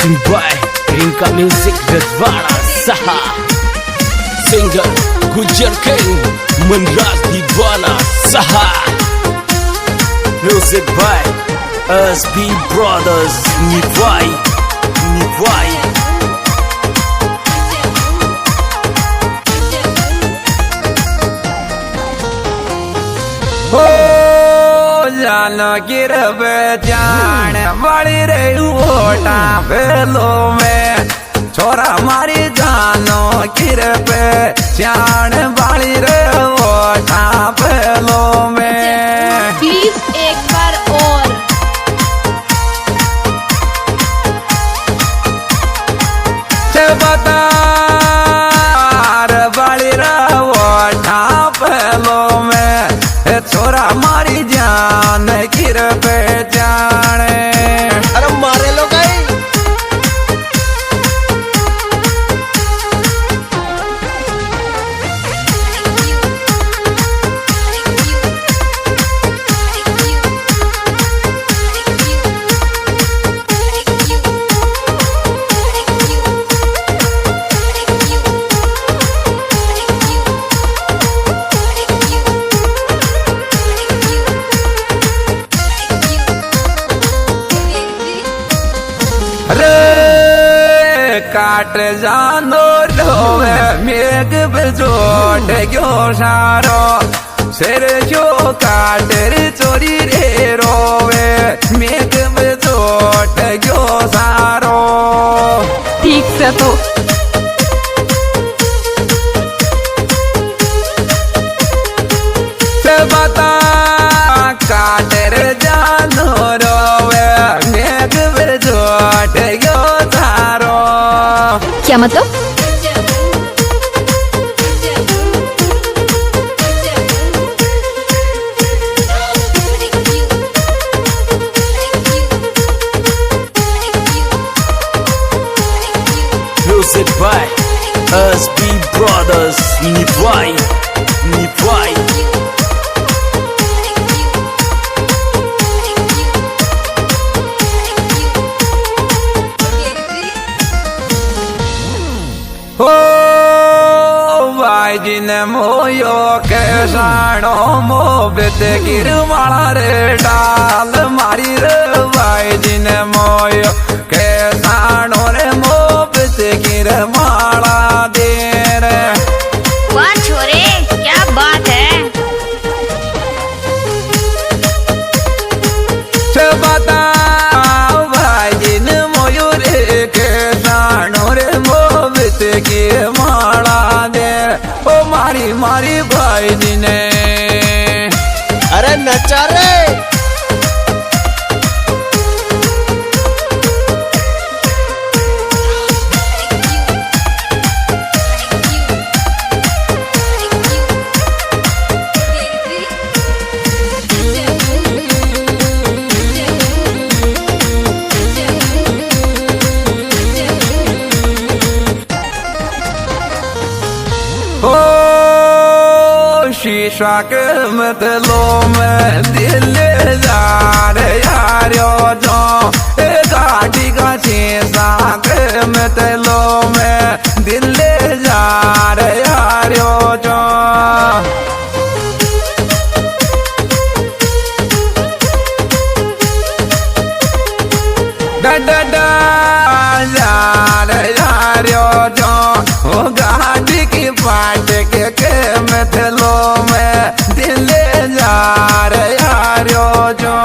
Hosting by Rinka Music Rajwana Saha. Singer Gujar King Manraj Dibwana Saha. Music by SB Brothers Nivai. हो जानो गिरब जान बड़ी रे ओटा भेलो में छोरा मारी जानो गिरब जान बड़ी रे ओटा भेलो में। प्लीज एक बार और बता बड़ी रे ओटा भेलो में छोरा मारी जान गिर पे जाने। अरे मारे लो गई काट जानो रोवे मेघ बिजोट क्यों सारो सिर जो काट रे चोरी रे रोवे मेघ बिजोट क्यों सारो। ठीक से तो बता काट रे जानो रोवे मेघ बिजोट क्यों सारो। क्या मतलब? Music by SB Brothers Nivai. हो भाई जिन मोयो के साणो मोबित गिरमाला रे डाल मारी रे भाई जिन मोयो के साणो रे मोबित गिरमाला दे रे। वाह छोरे क्या बात है। बता भाई जिन मोयो रे के साणो रे मोबित गिरमाला दे ओ मारी मारी भाई जी ने। अरे नचा रे हो शीशा के मतलो में दिल जा रे यारो जो गाड़ी का शीशा के मतलो में दिल जा रे यारो जो। डा जा रे यारो जो गाड़ी की पाट के मतलो में दिल जा रे यारो जो।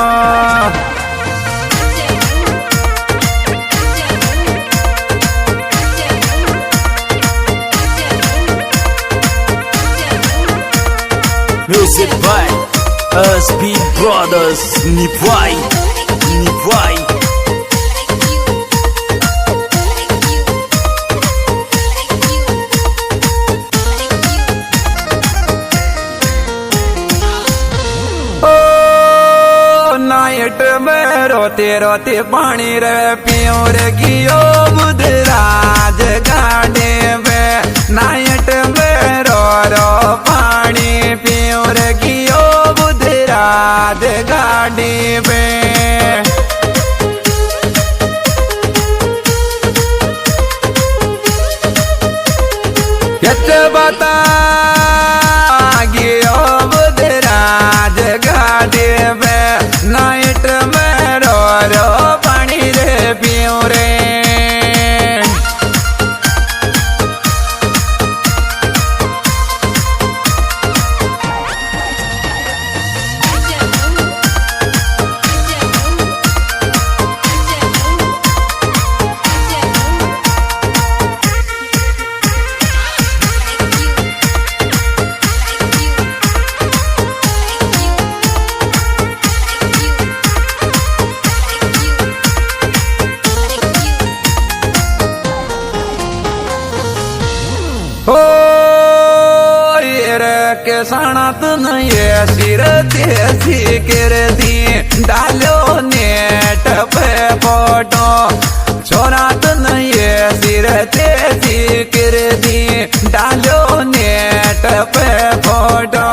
Music by SB Brothers Nivai. Night में रोते रोते पानी रे पियो रे गियो बुधराज गाड़े में नाइट में रो रो पानी पियो रे गियो बुधराज गाड़ी में। सणात ये सिर तेसी कर दी डालो नेट पे फोटो छोरात ये सिर तेसी कर दी डालो नेट पे फोटो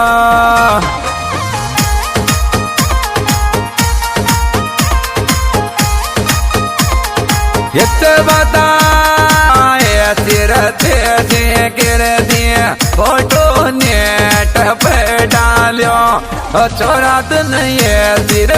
बता सिर तेजी गिर दिए फोटो नेट पे डालो छोरात नहीं सिर